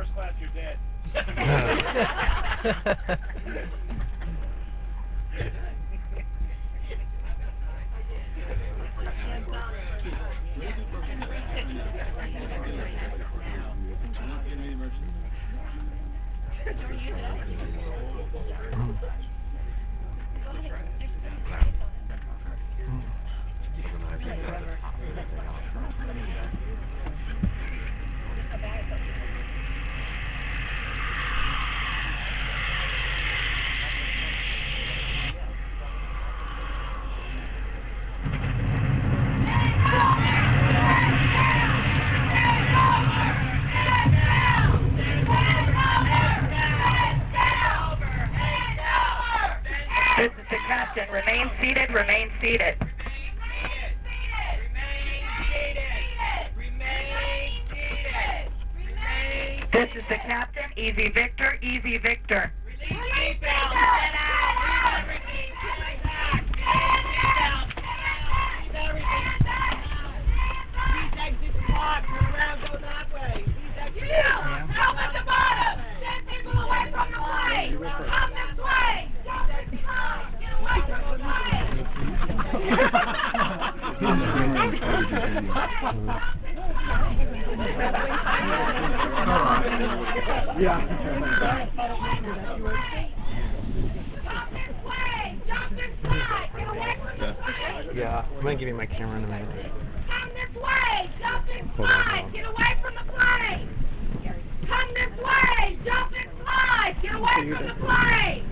first class, you're dead. This is the captain. Remain seated. Remain seated. This is the captain. Easy Victor. Easy Victor. Release seatbelt. Get out. Leave everything. Get out. Leave everything. Please exit the pod. Turn around. Go that way. Please exit the pod. Help at the bottom! Send people away from the plane! Come this way! Jump inside! Get away from the plane! Yeah. Come this way! Jump inside! Get away from the plane! Yeah, I'm gonna give you my camera in a minute. Come this way! Jump inside! Get away from the plane! Come this way! Jump inside! Get away from the plane!